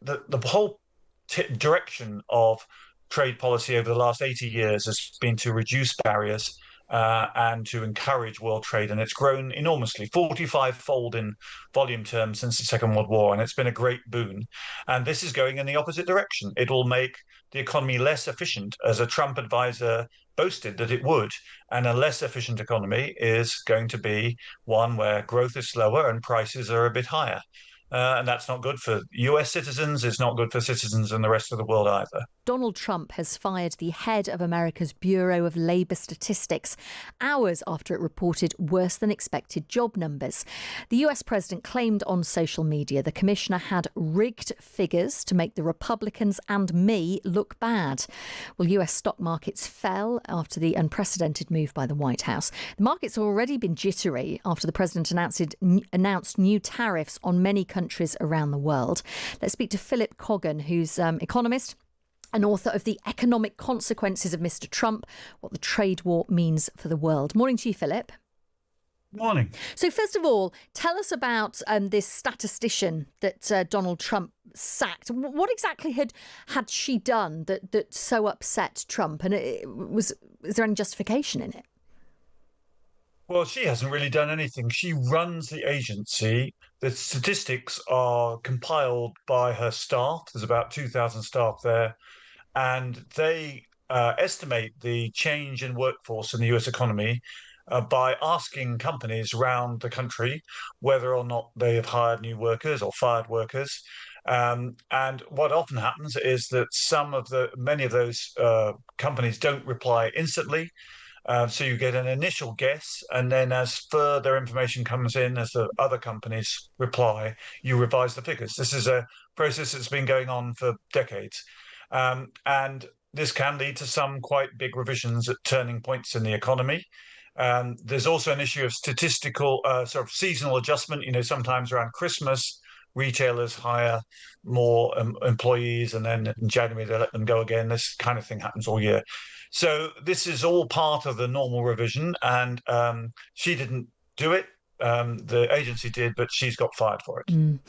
the whole direction of trade policy over the last 80 years has been to reduce barriers and to encourage world trade. And it's grown enormously, 45-fold in volume terms since the Second World War. And it's been a great boon. And this is going in the opposite direction. It will make the economy less efficient, as a Trump advisor boasted that it would. And a less efficient economy is going to be one where growth is slower and prices are a bit higher. And that's not good for US citizens. It's not good for citizens in the rest of the world either. Donald Trump has fired the head of America's Bureau of Labor Statistics hours after it reported worse than expected job numbers. The US president claimed on social media the commissioner had rigged figures to make the Republicans and me look bad. Well, US stock markets fell after the unprecedented move by the White House. The markets have already been jittery after the president announced new tariffs on many countries around the world. Let's speak to Philip Coogan, who's economist and author of The Economic Consequences of Mr. Trump, What the Trade War Means for the World. Morning to you, Philip. Morning. So first of all, tell us about this statistician that Donald Trump sacked. What exactly had she done that so upset Trump? And is there any justification in it? Well, she hasn't really done anything. She runs the agency. The statistics are compiled by her staff. There's about 2,000 staff there. And they estimate the change in workforce in the US economy by asking companies around the country whether or not they have hired new workers or fired workers. And what often happens is that many of those companies don't reply instantly. So you get an initial guess, and then as further information comes in, as the other companies reply, you revise the figures. This is a process that's been going on for decades. And this can lead to some quite big revisions at turning points in the economy. There's also an issue of statistical sort of seasonal adjustment. Sometimes around Christmas, retailers hire more employees, and then in January they let them go again. This kind of thing happens all year. So this is all part of the normal revision, and she didn't do it. The agency did, but she's got fired for it.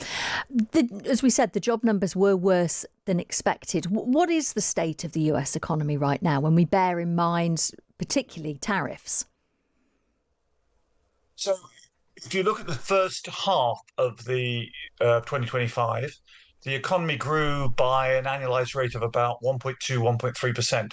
As we said, the job numbers were worse than expected. What is the state of the US economy right now when we bear in mind particularly tariffs? So if you look at the first half of the 2025, the economy grew by an annualized rate of about 1.2, 1.3%.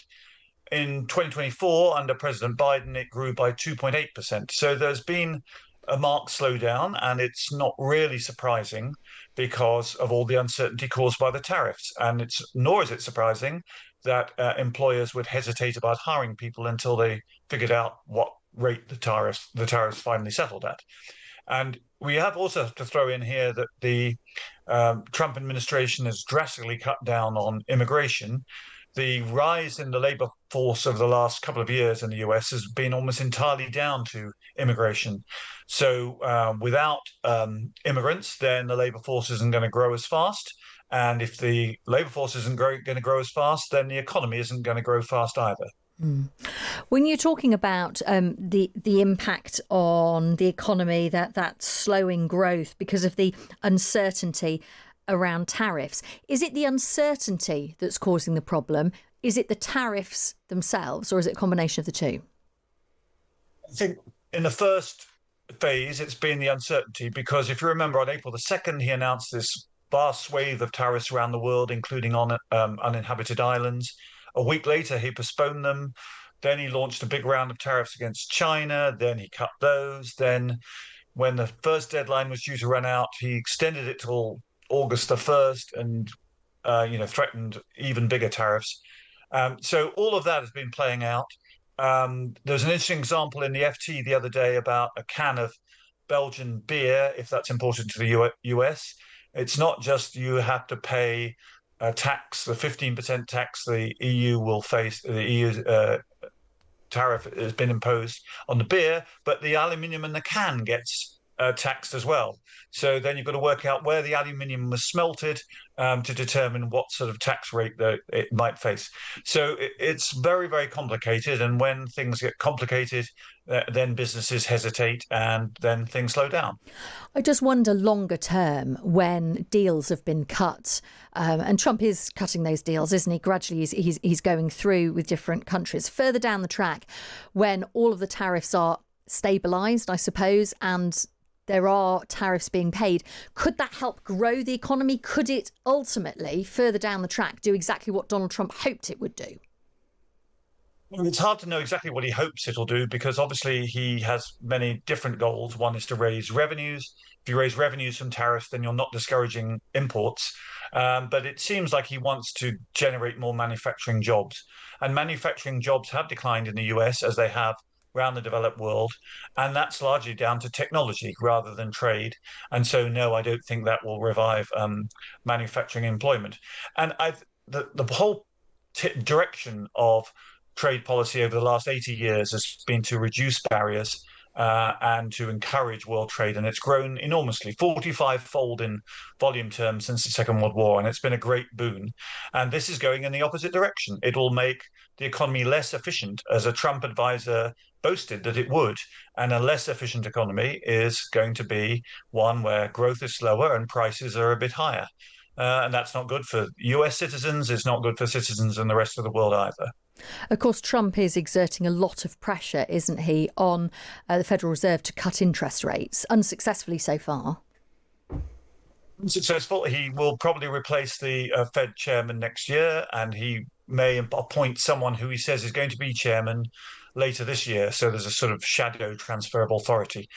In 2024, under President Biden, it grew by 2.8%. So there's been a marked slowdown, and it's not really surprising because of all the uncertainty caused by the tariffs. And nor is it surprising that employers would hesitate about hiring people until they figured out what rate the tariffs finally settled at. And we have also to throw in here that the Trump administration has drastically cut down on immigration. The rise in the labor force over the last couple of years in the US has been almost entirely down to immigration. So without immigrants, then the labor force isn't going to grow as fast. And if the labor force isn't going to grow as fast, then the economy isn't going to grow fast either. When you're talking about the impact on the economy, that slowing growth because of the uncertainty around tariffs, is it the uncertainty that's causing the problem? Is it the tariffs themselves, or is it a combination of the two? I think in the first phase, it's been the uncertainty, because if you remember, on April the 2nd, he announced this vast swathe of tariffs around the world, including on uninhabited islands. A week later, he postponed them. Then he launched a big round of tariffs against China. Then he cut those. Then when the first deadline was due to run out, he extended it till August the 1st and, threatened even bigger tariffs. So all of that has been playing out. There's an interesting example in the FT the other day about a can of Belgian beer, if that's imported to the US. It's not just you have to pay a tax, the 15% tax the EU will face, the EU tariff has been imposed on the beer, but the aluminium in the can gets taxed as well. So then you've got to work out where the aluminium was smelted to determine what sort of tax rate that it might face. So it's very, very complicated. And when things get complicated, then businesses hesitate and then things slow down. I just wonder longer term when deals have been cut, and Trump is cutting those deals, isn't he? Gradually, he's going through with different countries. Further down the track, when all of the tariffs are stabilised, I suppose, and there are tariffs being paid, could that help grow the economy? Could it ultimately, further down the track, do exactly what Donald Trump hoped it would do? Well, it's hard to know exactly what he hopes it'll do because obviously he has many different goals. One is to raise revenues. If you raise revenues from tariffs, then you're not discouraging imports. But it seems like he wants to generate more manufacturing jobs. And manufacturing jobs have declined in the US as they have around the developed world. And that's largely down to technology rather than trade. And so, no, I don't think that will revive manufacturing employment. And the whole direction of trade policy over the last 80 years has been to reduce barriers and to encourage world trade. And it's grown enormously, 45-fold in volume terms since the Second World War. And it's been a great boon. And this is going in the opposite direction. It will make the economy less efficient, as a Trump advisor boasted that it would. And a less efficient economy is going to be one where growth is slower and prices are a bit higher. And that's not good for US citizens. It's not good for citizens in the rest of the world either. Of course, Trump is exerting a lot of pressure, isn't he, on the Federal Reserve to cut interest rates, unsuccessfully so far. Successful. He will probably replace the Fed chairman next year, and he may appoint someone who he says is going to be chairman later this year. So there's a sort of shadow transfer of authority.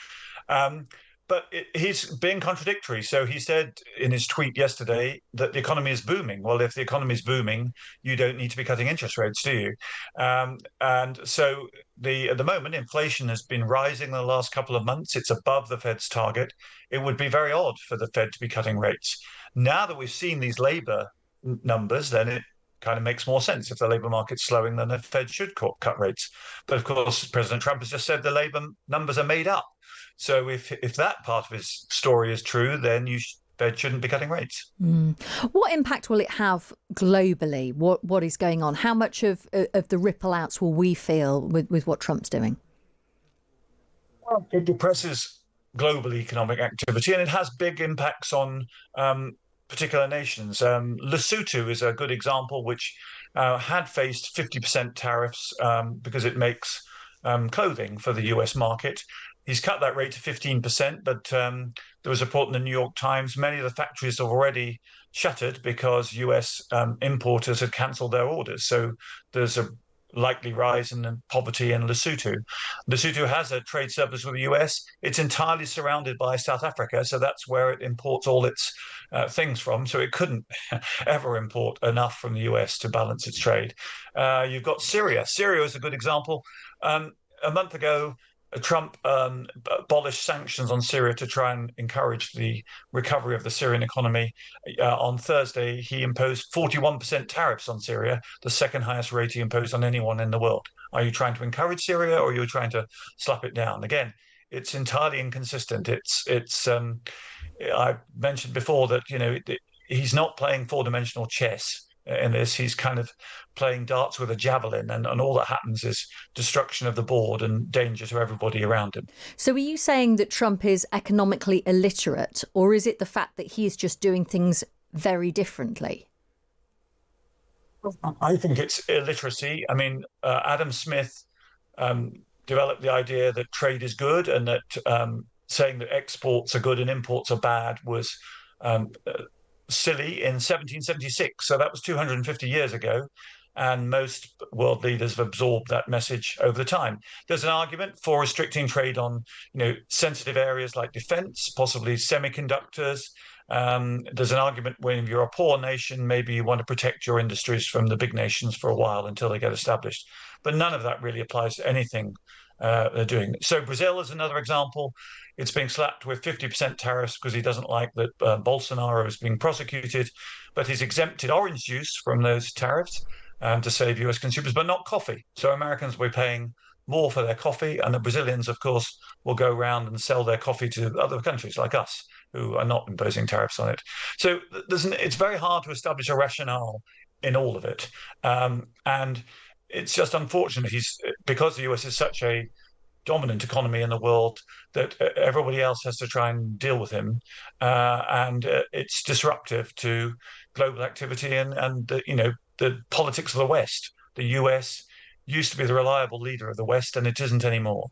But he's being contradictory. So he said in his tweet yesterday that the economy is booming. Well, if the economy is booming, you don't need to be cutting interest rates, do you? And so at the moment, inflation has been rising in the last couple of months. It's above the Fed's target. It would be very odd for the Fed to be cutting rates. Now that we've seen these labor numbers, then it kind of makes more sense. If the labor market's slowing, then the Fed should cut rates. But of course, President Trump has just said the labor numbers are made up. So if that part of his story is true, then Fed shouldn't be cutting rates. What impact will it have globally? What is going on? How much of the ripple outs will we feel with what Trump's doing? Well, it depresses global economic activity, and it has big impacts on particular nations. Lesotho is a good example, which had faced 50% tariffs because it makes clothing for the US market. He's cut that rate to 15%, but there was a report in the New York Times. Many of the factories have already shuttered because US importers had cancelled their orders. So there's a likely rise in poverty in Lesotho. Lesotho has a trade surplus with the US. It's entirely surrounded by South Africa, so that's where it imports all its things from. So it couldn't ever import enough from the US to balance its trade. You've got Syria. Syria is a good example. A month ago, Trump abolished sanctions on Syria to try and encourage the recovery of the Syrian economy. On Thursday, he imposed 41% tariffs on Syria, the second highest rate he imposed on anyone in the world. Are you trying to encourage Syria, or are you trying to slap it down? Again, it's entirely inconsistent. I mentioned before that he's not playing four-dimensional chess in this. He's kind of playing darts with a javelin, and all that happens is destruction of the board and danger to everybody around him. So are you saying that Trump is economically illiterate, or is it the fact that he is just doing things very differently? I think it's illiteracy. I mean, Adam Smith developed the idea that trade is good, and that saying that exports are good and imports are bad was silly in 1776. So that was 250 years ago. And most world leaders have absorbed that message over the time. There's an argument for restricting trade on, sensitive areas like defense, possibly semiconductors. There's an argument when you're a poor nation, maybe you want to protect your industries from the big nations for a while until they get established. But none of that really applies to anything they're doing. So Brazil is another example. It's being slapped with 50% tariffs because he doesn't like that Bolsonaro is being prosecuted, but he's exempted orange juice from those tariffs to save US consumers, but not coffee. So Americans will be paying more for their coffee, and the Brazilians, of course, will go around and sell their coffee to other countries like us who are not imposing tariffs on it. So it's very hard to establish a rationale in all of it, and it's just unfortunate he's because the US is such a dominant economy in the world that everybody else has to try and deal with him, and it's disruptive to global activity and the politics of the West. The US used to be the reliable leader of the West, and it isn't anymore.